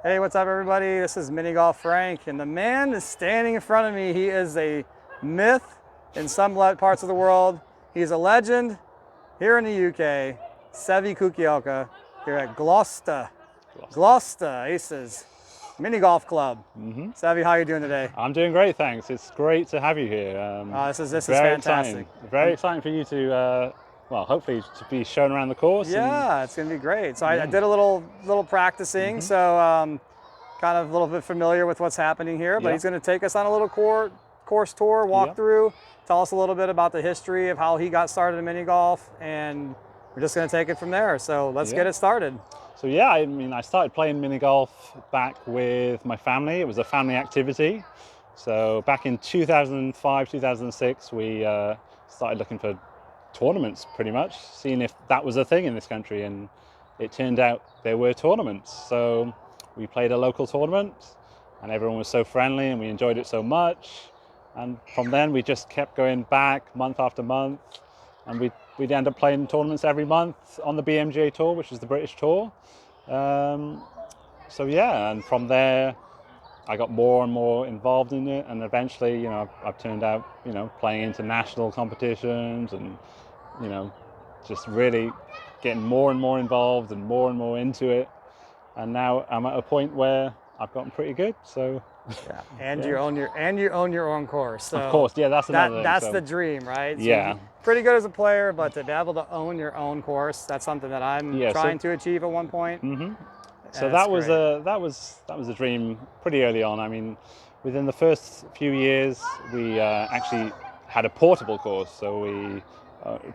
Hey, what's up, everybody? This is Minigolf Frank, and the man is standing in front of me. He is a myth in some parts of the world. He's a legend here in the UK. Seve Kukielka here at Gloucester. Gloucester Aces Minigolf Club. Seve, how are you doing today? I'm doing great, thanks. It's great to have you here. This is very fantastic. Exciting. Very exciting for you to, well, hopefully to be shown around the course. Yeah, it's going to be great. So I did a little practicing, so kind of a little bit familiar with what's happening here. But he's going to take us on a little course tour, walk through, tell us a little bit about the history of how he got started in mini golf, and we're just going to take it from there. So let's get it started. So yeah, I mean, I started playing mini golf back with my family. It was a family activity. So back in 2005, 2006, we started looking for tournaments, pretty much, seeing if that was a thing in this country, and it turned out there were tournaments. So we played a local tournament, and everyone was so friendly, and we enjoyed it so much. And from then, we just kept going back month after month, and we'd end up playing tournaments every month on the BMGA Tour, which is the British Tour. So yeah, and from there, I got more and more involved in it, and eventually, you know, I've turned out, you know, playing international competitions, and, you know, just really getting more and more involved and more into it. And now I'm at a point where I've gotten pretty good. So yeah, and you own your own course. So of course, yeah, that's another thing. That's the dream, right? So yeah, pretty good as a player, but to be able to own your own course, that's something that I'm trying to achieve at one point. So that was a dream pretty early on. I mean, within the first few years, we actually had a portable course. So we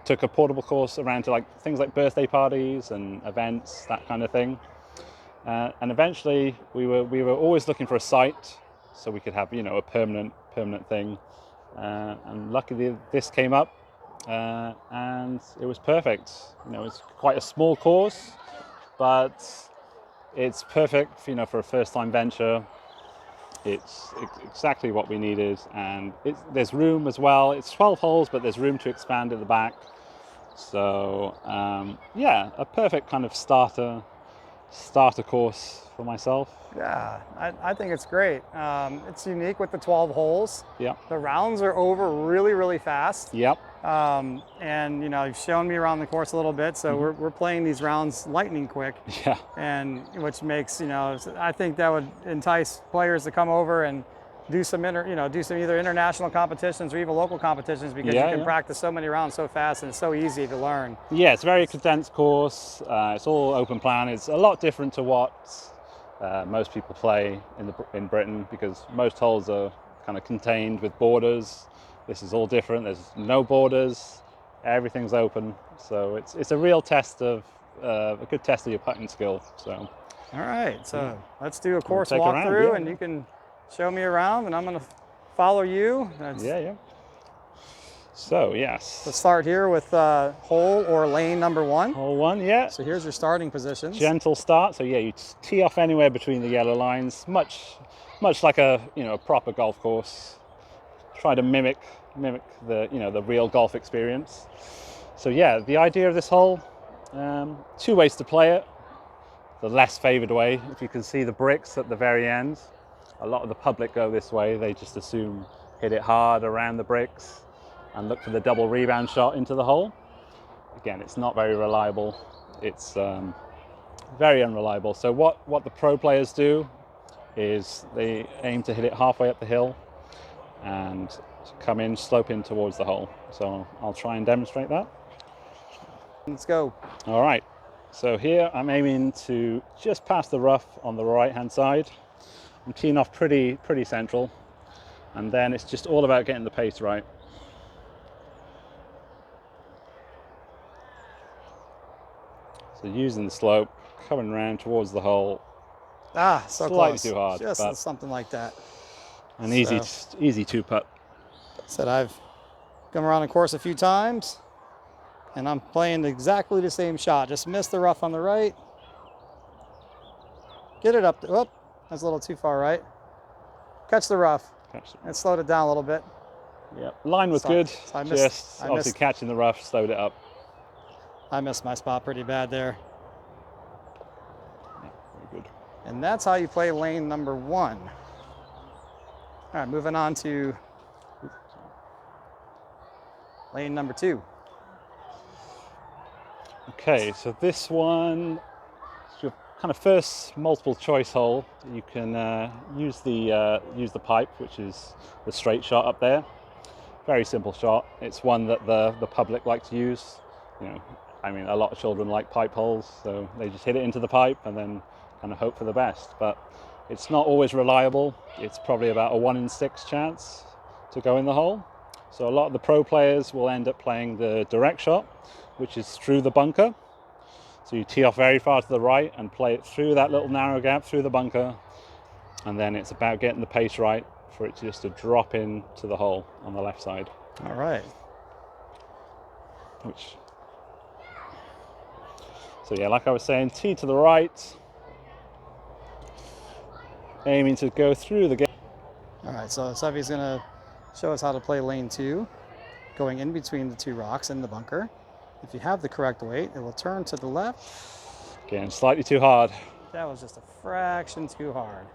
took a portable course around to like things like birthday parties and events, that kind of thing. And eventually, we were always looking for a site so we could have, you know, a permanent thing. And luckily, this came up, and it was perfect. You know, it's quite a small course, but it's perfect, you know, for a first-time venture. It's exactly what we needed, and there's room as well. It's 12 holes, but there's room to expand at the back. So yeah, a perfect kind of starter course for myself. Yeah, I think it's great. It's unique with the 12 holes. Yeah. The rounds are over really fast. Yep. And you know, you've shown me around the course a little bit, so we're playing these rounds lightning quick. Yeah. And which makes, you know, I think that would entice players to come over and do some either international competitions or even local competitions, because you can practice so many rounds so fast, and it's so easy to learn. Yeah, it's a very condensed course. It's all open plan. It's a lot different to what most people play in Britain, because most holes are kind of contained with borders. This is all different. There's no borders. Everything's open. So it's a real test of a good test of your putting skill. So. All right. So let's do a course walkthrough, and you can show me around, and I'm going to follow you. Yeah. So, yes. Let's start here with hole or lane number 1. Hole 1, yeah. So here's your starting positions. Gentle start. So yeah, you tee off anywhere between the yellow lines, much like a proper golf course. Try to mimic the the real golf experience. So yeah, the idea of this hole, 2 ways to play it. The less favored way, if you can see the bricks at the very end. A lot of the public go this way. They just assume hit it hard around the bricks and look for the double rebound shot into the hole. Again, it's not very reliable. It's very unreliable. So what the pro players do is they aim to hit it halfway up the hill and come in, slope in towards the hole. So I'll try and demonstrate that. Let's go. All right. So here I'm aiming to just past the rough on the right-hand side. I'm teeing off pretty central, and then it's just all about getting the pace right. So using the slope, coming around towards the hole. So slightly close. Too hard, just but something like that. An easy 2-putt. Said I've come around the course a few times, and I'm playing exactly the same shot. Just missed the rough on the right. Get it up. Whoop. That's a little too far right. Catch the rough. And slowed it down a little bit. Yeah, line was good. Obviously catching the rough slowed it up. I missed my spot pretty bad there. Yeah, very good. And that's how you play lane number 1. All right, moving on to lane number 2. Okay, so this one is your kind of first multiple choice hole. You can use the pipe, which is the straight shot up there. Very simple shot. It's one that the public like to use. You know, I mean, a lot of children like pipe holes, so they just hit it into the pipe and then kind of hope for the best. But it's not always reliable. It's probably about a 1 in 6 chance to go in the hole. So a lot of the pro players will end up playing the direct shot, which is through the bunker. So you tee off very far to the right and play it through that little narrow gap through the bunker, and then it's about getting the pace right for it just to drop in to the hole on the left side. All right. So yeah, like I was saying, tee to the right, aiming to go through the gap. All right, so Seve's gonna show us how to play lane 2, going in between the 2 rocks in the bunker. If you have the correct weight, it will turn to the left. Again, slightly too hard. That was just a fraction too hard.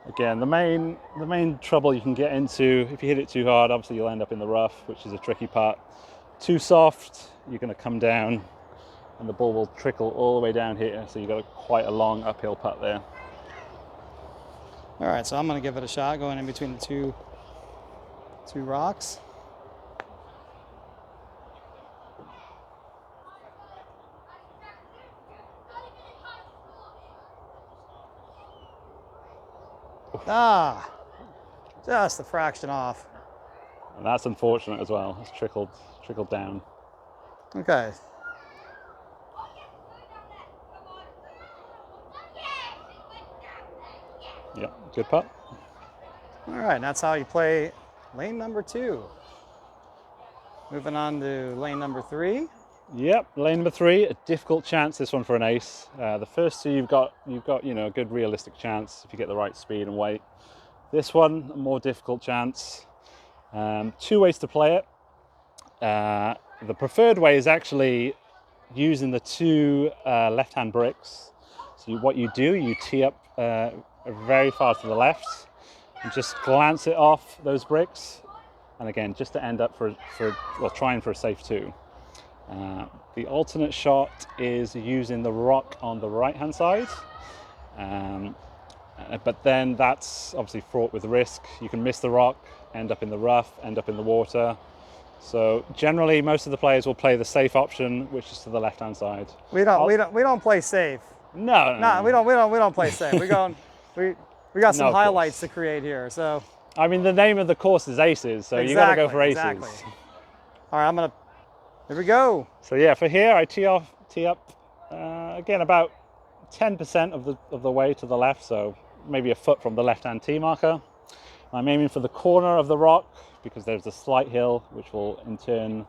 Again, the main trouble you can get into, if you hit it too hard, obviously you'll end up in the rough, which is a tricky part. Too soft, you're going to come down and the ball will trickle all the way down here, so you've got quite a long uphill putt there. All right, so I'm going to give it a shot going in between the two rocks. Ah, just a fraction off. And that's unfortunate as well. It's trickled down. Okay. Yep, good putt. All right, and that's how you play lane number 2. Moving on to lane number 3. Yep, lane number 3, a difficult chance this one for an ace. The first 2 you've got a good realistic chance if you get the right speed and weight. This one, a more difficult chance. 2 ways to play it. The preferred way is actually using the 2 left-hand bricks. So what you do, you tee up very far to the left and just glance it off those bricks. And again, just to end up trying for a safe 2. The alternate shot is using the rock on the right-hand side. But then that's obviously fraught with risk. You can miss the rock, end up in the rough, end up in the water. So generally, most of the players will play the safe option, which is to the left-hand side. We don't play safe. No, we don't play safe. We got some highlights to create here. So I mean, the name of the course is Aces, so you got to go for Aces. Exactly. All right, here we go. So yeah, for here I tee up again about 10% of the way to the left, so maybe a foot from the left-hand tee marker. I'm aiming for the corner of the rock because there's a slight hill which will in turn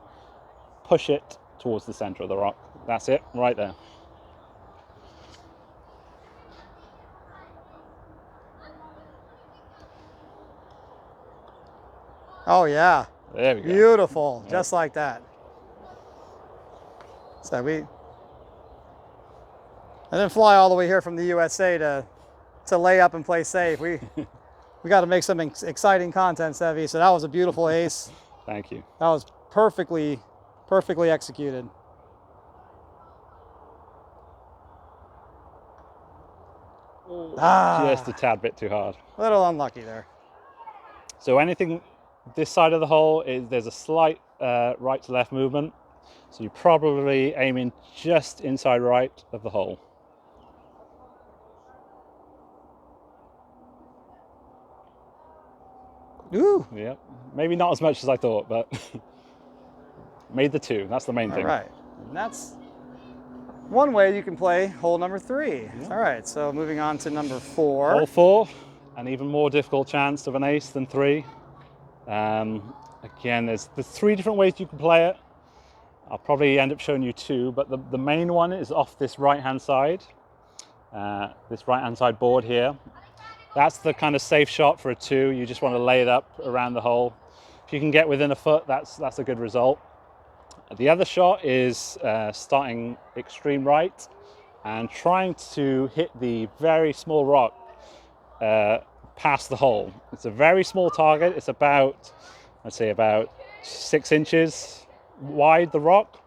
push it towards the center of the rock. That's it, right there. Oh yeah. There we go. Beautiful, Yep. Just like that. So I didn't fly all the way here from the USA to lay up and play safe. We got to make some exciting content, Seve. So that was a beautiful ace. Thank you. That was perfectly executed. Just a tad bit too hard. A little unlucky there. So anything this side of the hole there's a slight right to left movement. So you're probably aiming just inside right of the hole. Ooh. Yep. Maybe not as much as I thought, but made the 2. That's the main thing. All right. And that's one way you can play hole number 3. Yeah. All right. So moving on to number 4. Hole 4, an even more difficult chance of an ace than 3. Again, there's 3 different ways you can play it. I'll probably end up showing you 2, but the main one is off this right-hand side. This right-hand side board here. That's the kind of safe shot for a 2. You just want to lay it up around the hole. If you can get within a foot, that's a good result. The other shot is starting extreme right and trying to hit the very small rock past the hole. It's a very small target. It's about, let's say, about 6 inches wide, the rock.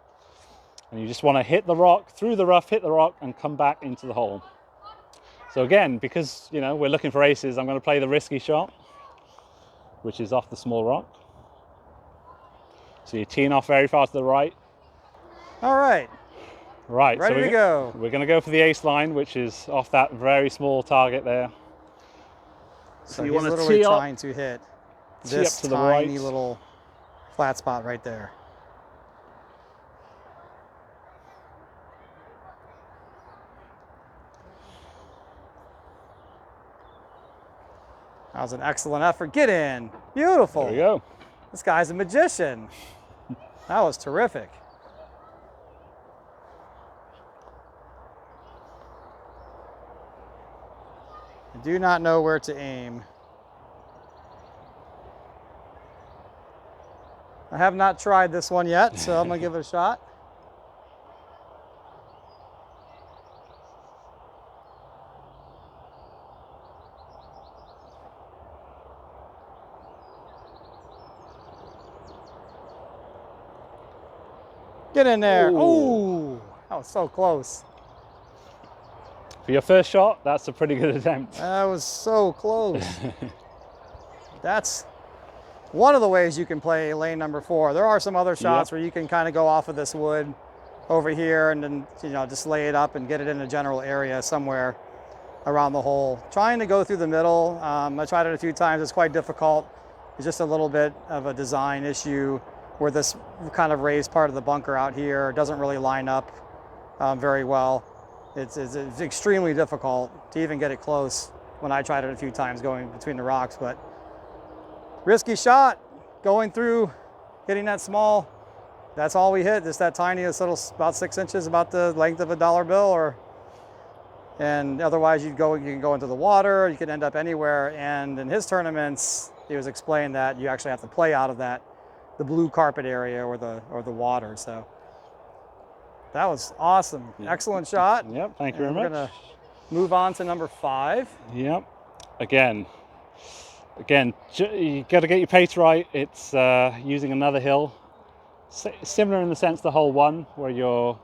And you just want to hit the rock, through the rough, hit the rock, and come back into the hole. So again, because we're looking for aces, I'm going to play the risky shot, which is off the small rock. So you're teeing off very far to the right. All right. Right. Ready to go. We're going to go for the ace line, which is off that very small target there. So you want to literally trying to hit this to the tiny right. little flat spot right there. That was an excellent effort. Get in. Beautiful. There we go. This guy's a magician. That was terrific. I do not know where to aim. I have not tried this one yet, so I'm going to give it a shot. Get in there. Oh, that was so close. For your first shot, that's a pretty good attempt. That was so close. That's one of the ways you can play lane number 4. There are some other shots where you can kind of go off of this wood over here and then, just lay it up and get it in a general area somewhere around the hole. Trying to go through the middle, I tried it a few times. It's quite difficult. It's just a little bit of a design issue where this kind of raised part of the bunker out here doesn't really line up very well. It's extremely difficult to even get it close when I tried it a few times going between the rocks, but risky shot, going through, hitting that small, that's all we hit, just that tiniest little, about 6 inches, about the length of a dollar bill, and otherwise you can go into the water, you can end up anywhere, and in his tournaments, he was explaining that you actually have to play out of the blue carpet area or the water, so. That was awesome. Yep. Excellent shot. Yep, thank you very much. We're going to move on to number 5. Yep. Again, you got to get your pace right. It's using another hill. Similar in the sense to hole 1, where you're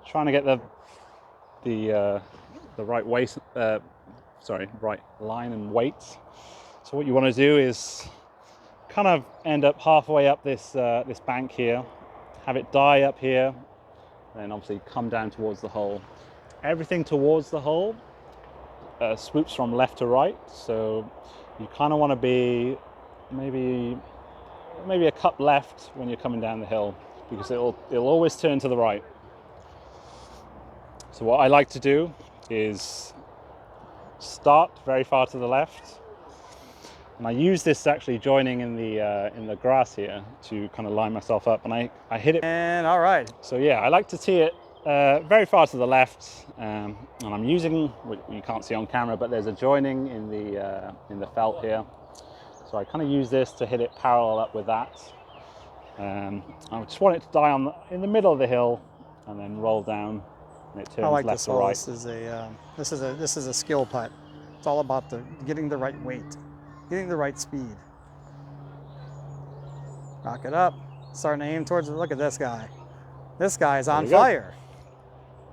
trying to get the right right line and weight. So what you want to do is kind of end up halfway up this bank here, have it die up here, then obviously come down towards the hole. Everything towards the hole swoops from left to right, so you kind of want to be maybe a cup left when you're coming down the hill, because it'll always turn to the right. So what I like to do is start very far to the left, and I use this actually joining in the grass here to kind of line myself up, and I hit it. And all right. So yeah, I like to tee it very far to the left, and I'm using, what you can't see on camera, but there's a joining in the felt here. So I kind of use this to hit it parallel up with that. I just want it to die in the middle of the hill, and then roll down, and it turns left to right. This is a skill putt. It's all about getting the right weight. Getting the right speed. Rock it up. Starting to aim towards it. Look at this guy. This guy is on fire.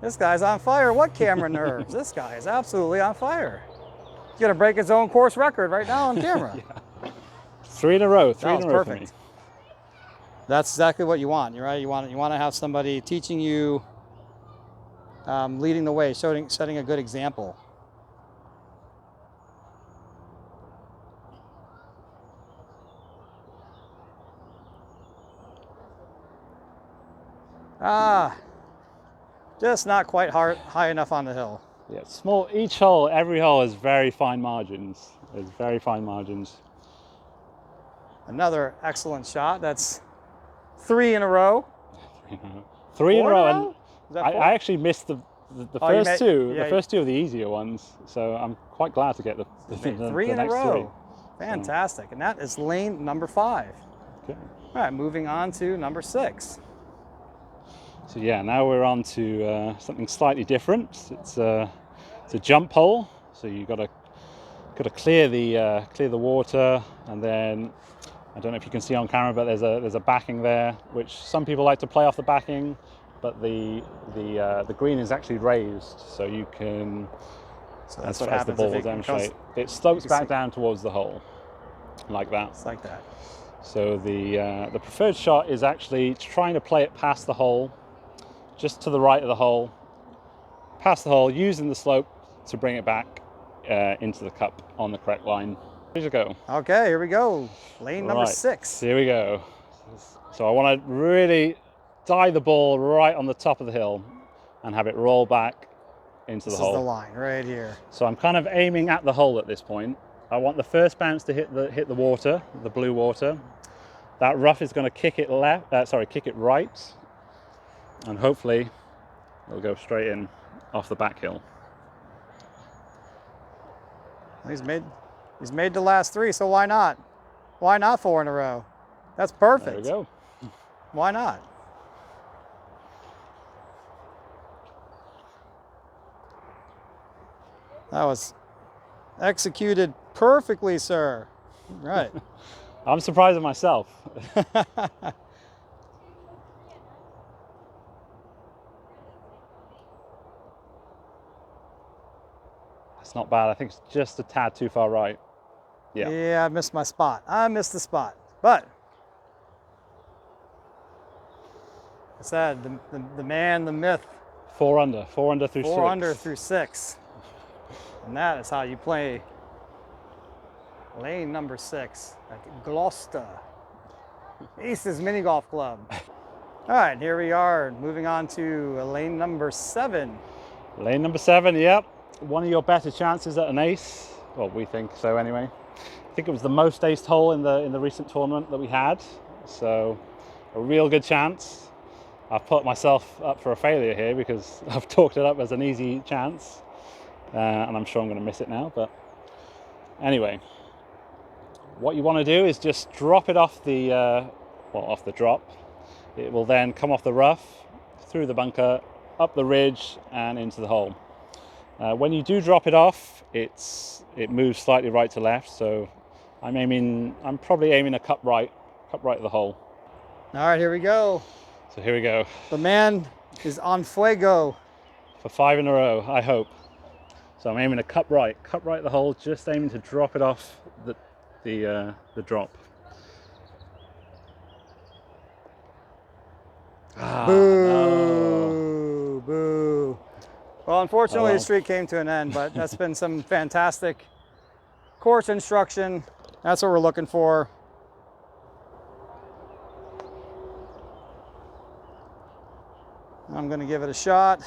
This guy's on fire. What camera nerves? This guy is absolutely on fire. He's going to break his own course record right now on camera. Yeah. 3 in a row. 3 in a row perfect. for me. That's exactly what you want. You're right. You want to have somebody teaching you, leading the way, setting a good example. Just not quite high enough on the hill. Yeah, small. Every hole has very fine margins. There's very fine margins. Another excellent shot. That's 3 in a row. 3 in a row. And I actually missed the first two. The first 2 of the easier ones. So I'm quite glad to get the 3 in a row. 3. Fantastic. And that is lane number 5. Okay. All right, moving on to number 6. So yeah, now we're on to something slightly different. It's a jump hole, so you've got to clear the water, and then I don't know if you can see on camera, but there's a backing there, which some people like to play off the backing, but the green is actually raised, so you can, So that's as what happens the ball if will demonstrate, it slopes back down towards the hole, like that. It's like that. So the preferred shot is actually trying to play it past the hole, just to the right of the hole, past the hole, using the slope to bring it back into the cup on the correct line. Here you go. Okay, here we go. Lane number Right, 6. here we go. So I want to really die the ball right on the top of the hill and have it roll back into the hole. This is the line right here. So I'm kind of aiming at the hole at this point. I want the first bounce to hit the water, the blue water. That rough is going to kick it kick it right, and hopefully it'll go straight in off the back hill. He's made the last 3, so why not? Why not 4 in a row? That's perfect. There we go. Why not? That was executed perfectly, sir. Right. I'm surprised at myself. It's not bad. I think it's just a tad too far right. Yeah. Yeah, I missed my spot. I missed the spot. But I said the man, the myth. 4 under through 6. 4 under through 6. And that is how you play lane number 6 at Gloucester. Aces Minigolf Club. All right, here we are, moving on to lane number 7. Lane number 7, yep. One of your better chances at an ace. Well, we think so anyway. I think it was the most aced hole in the recent tournament that we had. So a real good chance. I've put myself up for a failure here because I've talked it up as an easy chance. And I'm sure I'm going to miss it now, but anyway. What you want to do is just drop it off off the drop. It will then come off the rough, through the bunker, up the ridge and into the hole. When you do drop it off, it moves slightly right to left, so I'm probably aiming a cup right of the hole. All right, here we go. So here we go. The man is on fuego. For 5 in a row, I hope. So I'm aiming a cup right of the hole, just aiming to drop it off the drop. Boo, boo. Well, unfortunately, the Oh. streak came to an end, but that's been some fantastic course instruction. That's what we're looking for. I'm going to give it a shot.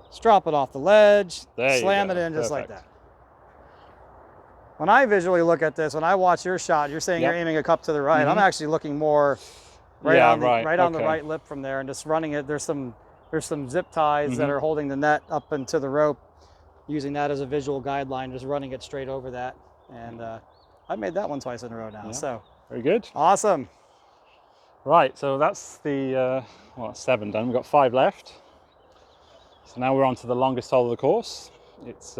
Just drop it off the ledge, slam it in just like that. When I visually look at this, when I watch your shot, you're saying you're aiming a cup to the right. I'm actually looking more on the right lip from there and just running it. There's some zip ties that are holding the net up into the rope, using that as a visual guideline, just running it straight over that. And I've made that one twice in a row now. Yeah. So very good. Awesome. Right, so that's the that's 7 done. We've got 5 left. So now we're on to the longest hole of the course. It's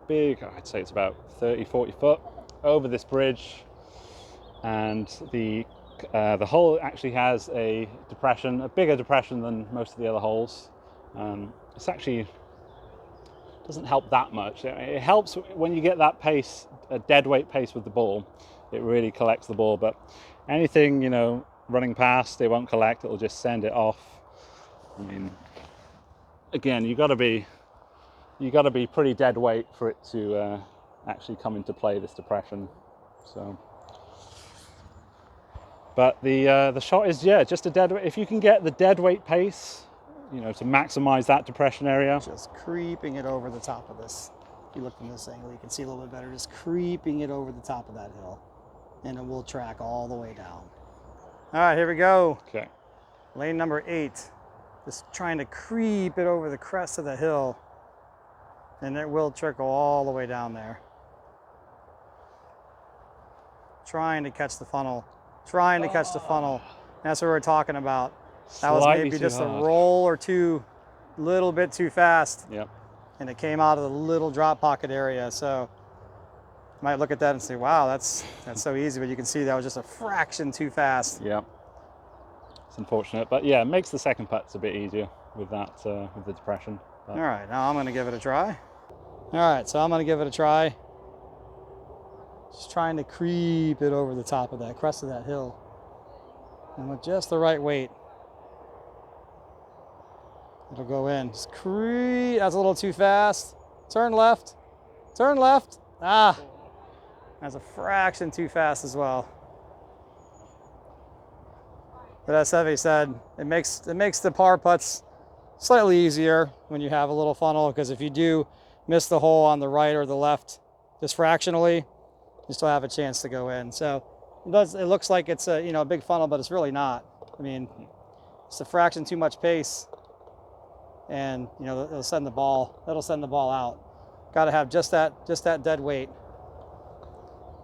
big, I'd say it's about 30-40 foot over this bridge, and the hole actually has a depression, a bigger depression than most of the other holes. It's actually doesn't help that much. It helps when you get that pace, a dead weight pace with the ball. It really collects the ball, but anything, you know, running past, it won't collect. It'll just send it off. I mean, again, you got to be pretty dead weight for it to actually come into play, this depression. So, but the shot is just a dead weight. If you can get the dead weight pace, you know, to maximize that depression area. Just creeping it over the top of this. If you look from this angle, you can see a little bit better. Just creeping it over the top of that hill, and it will track all the way down. All right, here we go. Okay. Lane number 8. Just trying to creep it over the crest of the hill, and it will trickle all the way down there. trying to catch the funnel, trying to catch the funnel. That's what we're talking about. That was Slightly maybe too just a hard. roll or two, little bit too fast. Yep. And it came out of the little drop pocket area. So you might look at that and say, wow, that's so easy, but you can see that was just a fraction too fast. Yep. It's unfortunate, but yeah, it makes the second putts a bit easier with that, with the depression. But... All right, now I'm gonna give it a try. All right, so I'm gonna give it a try. Just trying to creep it over the top of that crest of that hill. And with just the right weight, it'll go in. Just creep, that's a little too fast. Turn left, turn left. Ah, that's a fraction too fast as well. But as Seve said, it makes the par putts slightly easier when you have a little funnel, because if you do miss the hole on the right or the left just fractionally, you still have a chance to go in. So it looks like it's a, a big funnel, but it's really not. I mean, it's a fraction too much pace, and it'll send the ball out. Got to have just that dead weight.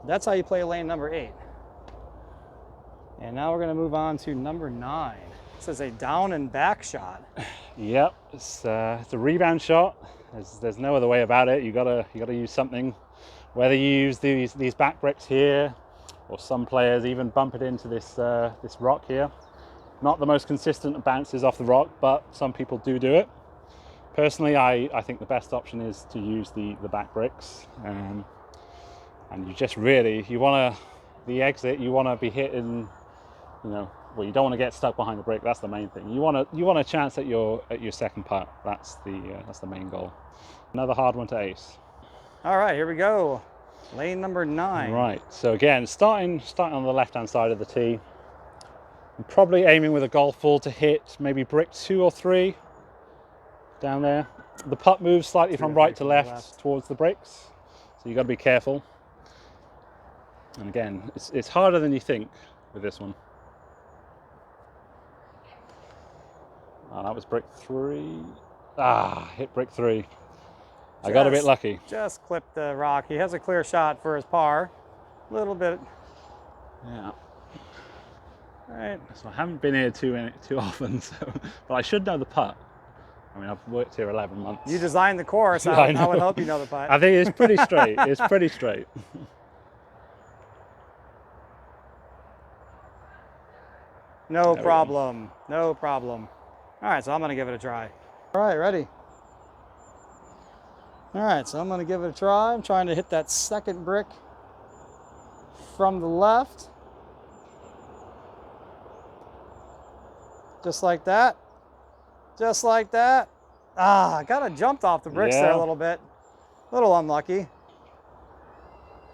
That's how you play lane number 8. And now we're going to move on to number 9. This is a down and back shot. Yep, it's a rebound shot. There's no other way about it. You gotta use something. Whether you use these back bricks here, or some players even bump it into this rock here. Not the most consistent bounces off the rock, but some people do it. Personally, I think the best option is to use the back bricks, and you just really the exit you want to be hitting. Well, you don't want to get stuck behind the brick. That's the main thing. You want a chance at your second putt. That's the main goal. Another hard one to ace. All right, here we go. Lane number 9. Right. So again, starting on the left-hand side of the tee. I'm probably aiming with a golf ball to hit maybe brick 2 or 3 down there. The putt moves slightly from right to left towards the bricks, so you got to be careful. And again, it's harder than you think with this one. Oh, that was brick 3. Hit brick 3. I got a bit lucky. Just clipped the rock. He has a clear shot for his par. A little bit. Yeah. All right. So I haven't been here too often, but I should know the putt. I mean, I've worked here 11 months. You designed the course. I would hope you know the putt. I think it's pretty straight. It's pretty straight. No problem. No problem. All right, so I'm going to give it a try. All right, ready? All right, so I'm going to give it a try. I'm trying to hit that second brick from the left. Just like that. Just like that. I got it jumped off the bricks there a little bit. A little unlucky.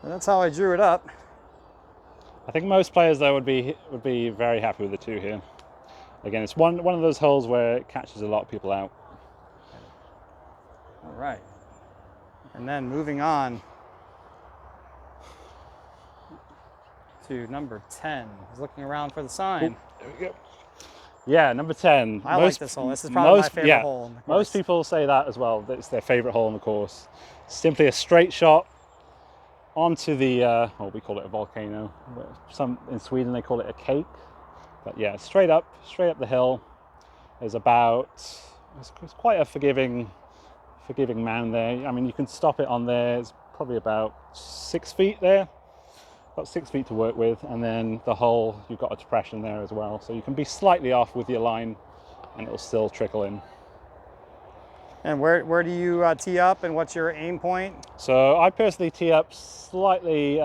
And that's how I drew it up. I think most players though would be very happy with the 2 here. Again, it's one of those holes where it catches a lot of people out. All right. And then moving on to number 10. He's looking around for the sign. There we go. Yeah, number 10. I like this hole. This is probably my favorite hole in the course. Most people say that as well. It's their favorite hole in the course. Simply a straight shot onto the, we call it a volcano. In Sweden they call it a cake. But yeah, straight up the hill. There's it's quite a forgiving mound there. I mean, you can stop it on there. It's probably about 6 feet there. About 6 feet to work with, and then the hole, you've got a depression there as well. So you can be slightly off with your line and it'll still trickle in. And where do you tee up, and what's your aim point? So I personally tee up slightly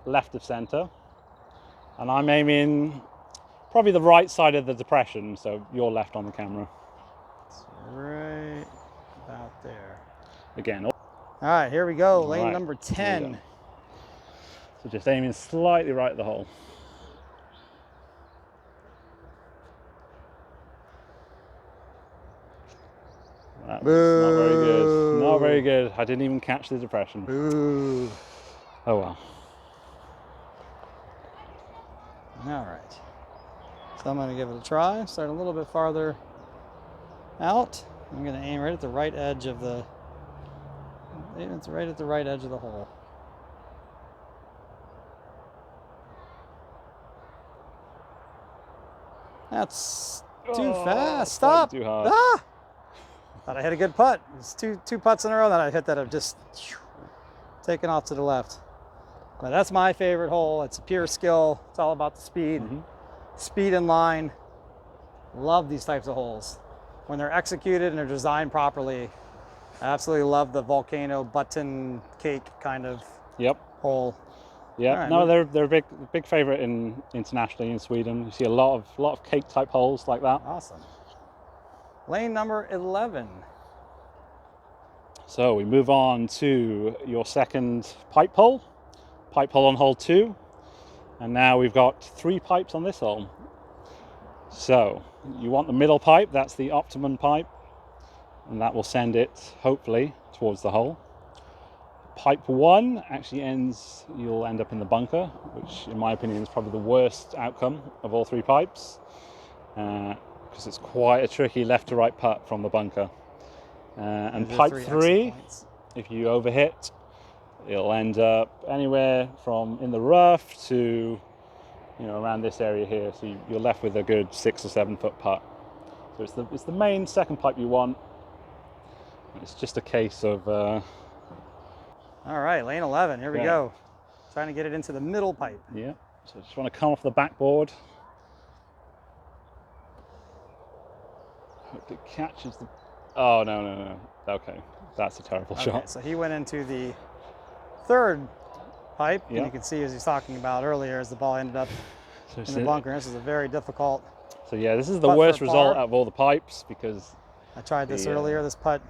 left of center, and I'm aiming probably the right side of the depression, so you're left on the camera. It's right about there. Again. All right, here we go, lane number 10. So just aiming slightly right at the hole. That was not very good. Not very good. I didn't even catch the depression. Boo. Oh well. All right. So I'm going to give it a try. Start a little bit farther out. I'm going to aim right at the right edge of the. It's right at the right edge of the hole. That's too fast. Stop. Too hard. Ah! Thought I hit a good putt. It's two putts in a row that I hit that have just taken off to the left. But that's my favorite hole. It's pure skill. It's all about the speed. Speed and line. Love these types of holes. When they're executed and they're designed properly, I absolutely love the volcano button cake kind of hole. Yeah, right, no, they're a big favorite internationally in Sweden. You see a lot of cake type holes like that. Awesome. Lane number 11. So we move on to your second pipe hole on hole 2, and now we've got 3 pipes on this hole. So you want the middle pipe, that's the optimum pipe, and that will send it hopefully towards the hole. Pipe 1 actually you'll end up in the bunker, which in my opinion is probably the worst outcome of all 3 pipes, because it's quite a tricky left to right putt from the bunker. And pipe 3, if you overhit, it'll end up anywhere from in the rough to, around this area here. So you're left with a good 6 or 7 foot putt. So it's the main second pipe you want. It's just a case of. All right, lane 11. Here we go. Trying to get it into the middle pipe. Yeah. So just want to come off the backboard. Hope it catches the. Oh no. Okay, that's a terrible shot. So he went into the third pipe, and you can see, as he's talking about earlier, as the ball ended up in the bunker. This is a very difficult. So yeah, this is the worst result out of all the pipes, because I tried this earlier. This putt.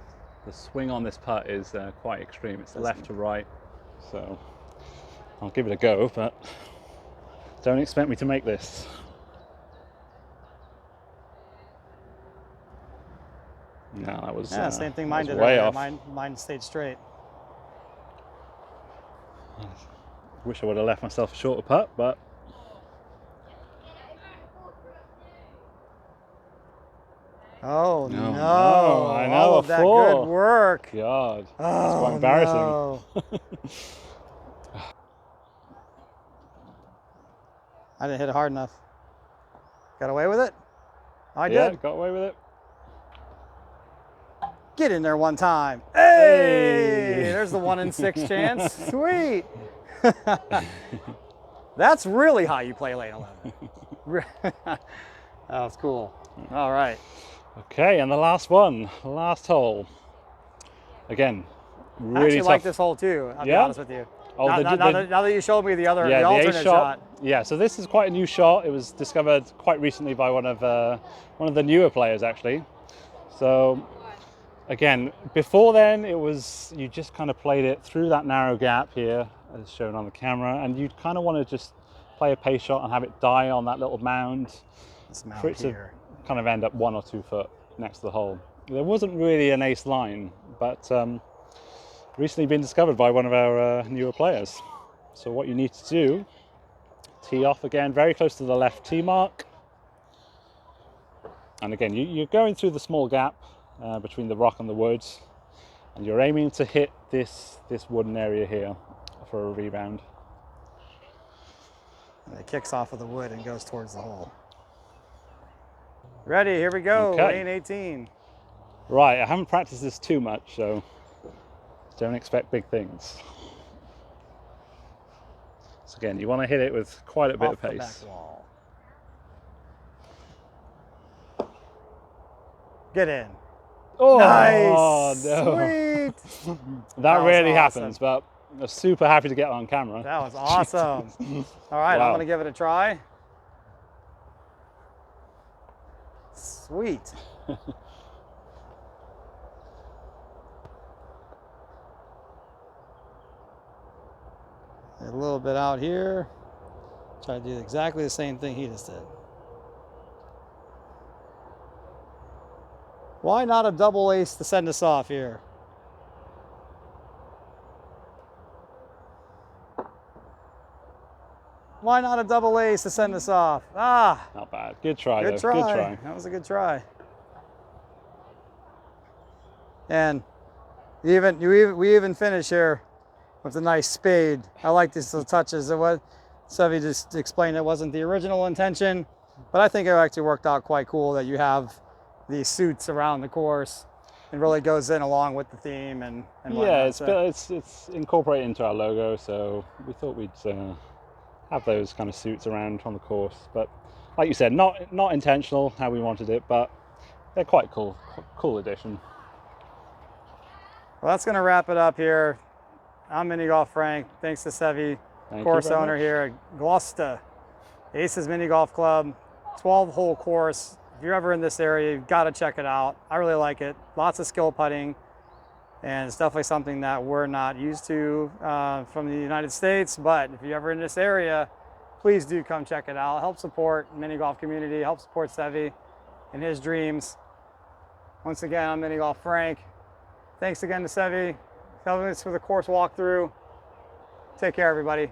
The swing on this putt is quite extreme. It's left to right, so I'll give it a go, but don't expect me to make this. No, that was same thing mine did way earlier. off. Mine stayed straight. Wish I would have left myself a shorter putt, but oh no! I know, all of that good work. God, oh, it's quite embarrassing. No. I didn't hit it hard enough. Got away with it? I did. Yeah, got away with it. Get in there one time. Hey! There's the 1 in 6 chance. Sweet. That's really how you play lane 11. That was cool. All right. Okay, and the last one, last hole. Again, really I actually tough. like this hole too, I'll be honest with you. Oh, now that you showed me the the alternate shot. Yeah, so this is quite a new shot. It was discovered quite recently by one of the newer players, actually. So again, before then, you just kind of played it through that narrow gap here, as shown on the camera, and you'd kind of want to just play a pace shot and have it die on that little mound, for it to kind of end up 1 or 2 foot next to the hole. There wasn't really an ace line, but recently been discovered by one of our newer players. So what you need to do, tee off again, very close to the left tee mark. And again, you're going through the small gap between the rock and the woods, and you're aiming to hit this wooden area here for a rebound. And it kicks off of the wood and goes towards the hole. Ready, here we go, lane 18. Right, I haven't practiced this too much, so don't expect big things. So again, you want to hit it with quite a bit of pace. Back wall. Get in. Oh, nice. No. Sweet. That rarely awesome. happens, but I'm super happy to get on camera. That was awesome. All right, I'm going to give it a try. Sweet. A little bit out here. Try to do exactly the same thing he just did. Why not a double ace to send us off here? Why not a double ace to send us off? Ah! Not bad. Good try, Good though. try. Good try. That was a good try. And we even finish here with a nice spade. I like these little touches. Seve just explained it wasn't the original intention. But I think it actually worked out quite cool that you have these suits around the course. It really goes in along with the theme and Yeah, whatnot. it's incorporated into our logo, so we thought we'd have those kind of suits around on the course. But like you said, not intentional how we wanted it, but they're quite cool addition. Well, that's going to wrap it up here. I'm Minigolf Frank. Thanks to Seve, course owner here at Gloucester. Aces Mini Golf Club, 12-hole course. If you're ever in this area, you've got to check it out. I really like it. Lots of skill putting, and it's definitely something that we're not used to from the United States. But if you're ever in this area, please do come check it out. Help support the mini golf community. Help support Seve and his dreams. Once again, I'm Minigolf Frank. Thanks again to Seve. Thanks for the course walkthrough. Take care, everybody.